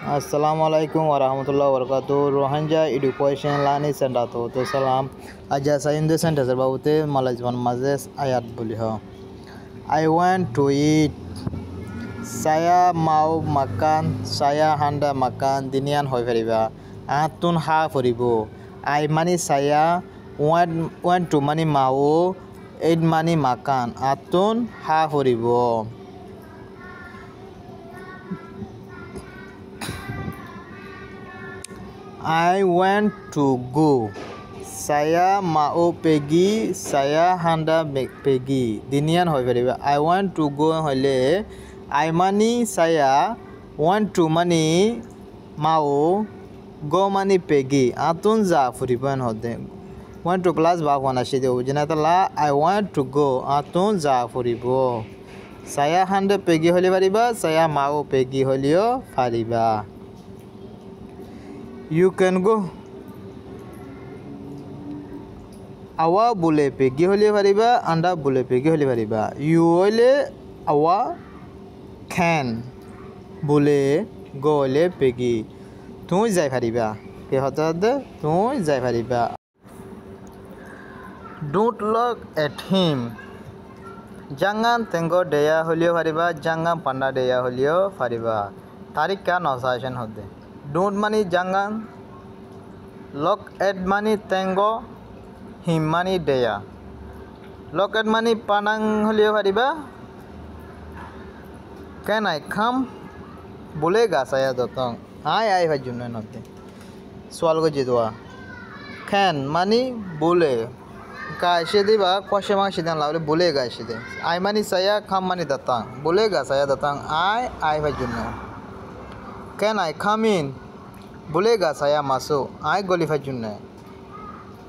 Assalamualaikum warahmatullahi wabarakatuh. Rohingya Education Learning Center to salam. Aja saya Indo Center serbabute Malaysian mazes ayat boleh. I want to eat. Saya mau makan. Saya hendak makan. Dinian hoy feriba. Atun ha feribo. I mani saya want to mani mau. Eat mani makan. Atun ha feribo. I want to go. Saya mau pergi. Saya hendak pergi. Dinian hoy feriba. I want to go hole. I mani saya. Want to mani mau. Go mani pergi. Atun za feriban hode. Want to class ba wana shide ujinatala. I want to go. Atun za feribo. Saya hendak pergi hole feriba. Saya mau pergi holeo feriba. You can go. Awa bole pergi hole fariba, anda bole pergi hole fariba. You hole awa can bole go hole pergi. Tu jai fariba. Ke hota de tu jai fariba. Don't look at him. Jangan tengok dia holeo fariba, jangan pandang dia holeo fariba. Tarik ka nosation hode. Don't money jangan. Look at money tengo. Him money deya. Look at money panang holio fariba. Can I come? Bolega saya datang. I hajunna note. Soal ko jidwa. Can money bole. Ka aise diba question mark sidan lawle bolega aise de. I money saya come money datang. Bolega saya datang. I hajunna. Can I come in? Bolega saya masuk. I goli fajunna.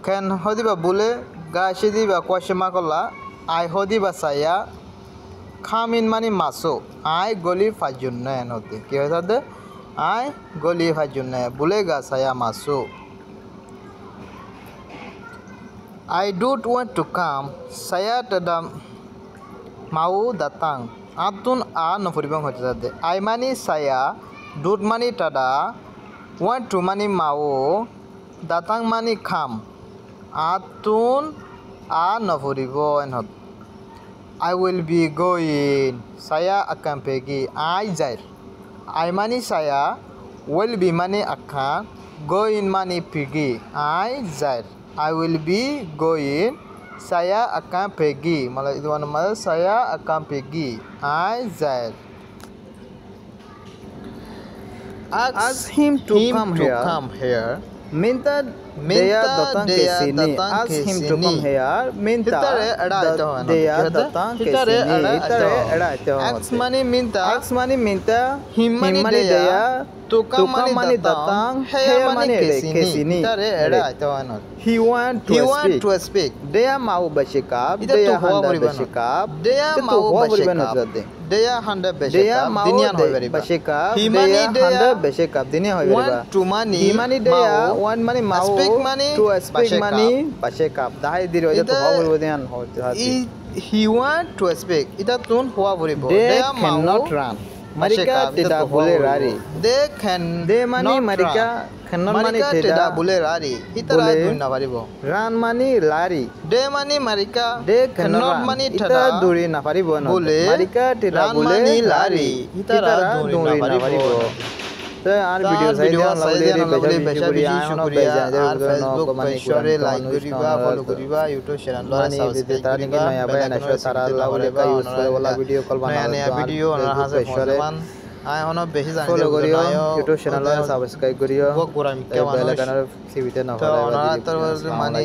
Can hodiba bole ga shidiba question mark la. I hodiba saya. Come in mani masuk. I goli fajunna hote. Ki hoy thade? I goli fajunna. Bolega saya masuk. I don't want to come. Saya tidak mau datang. Atun a nofuribang hoy thade. I mani saya. Don't mani tada. Want to mani mau. Datang mani come. Atun a nafuribo enhot. I will be going. Saya akan pergi. I jair. I mani saya. Will be mani akan. Going mani pergi. I jair. I will be going. Saya akan pergi. Malah itu mana saya akan pergi. I jair. Ask him to come here. Minta dia datang ke sini. Ask him to come here. Minta dia datang ke sini. Ask money minta. Him money dia. To come money datang. Here money ke sini. He want to speak. Dia mau bercakap. Dia hendak bercakap. Dia mau bercakap. Dia hendak bercakap. Dinian hoy beriba. Dia hendak bercakap. Dinian hoy beriba. Want to money. He money dia. Want money mau. Speak money. To speak money. Bercakap. Dahai diri hoy tu hoy beriba dinian hoy tu hati. He want to speak. Ita tun hoy beriba. Dia cannot run. Mereka tidak boleh lari. They money mereka cannot money tidak boleh lari. Ita run na paribo. Run money lari. They money mereka cannot money ita duri na paribo. Mereka tidak boleh lari. Ita duri na paribo. R video চাই লাগলে বেশা বেশি শুকরিয়া আর Facebook পেজরে like করিবা follow করিবা YouTube channel subscribe করিবা নয়া বায়ান আসে সারা আল্লাহ লেবা ইউজ করে ওলা ভিডিও কল বানানো নয়া ভিডিও আর হাসে ফরমান আই হনো বেশি জানি ফলো করিও ইউটিউব চ্যানেল সাবস্ক্রাইব করিও ও কোরাম কে বেল আইকনের সিবিতে না ফলো ওনা তো মানে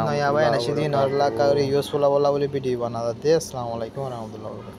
নয়া বায়ান আসে দিন আর লা কারি ইউজফুল ওলা বলে ভিডিও বানাতে আসসালামু আলাইকুম ওয়া রাহমাতুল্লাহি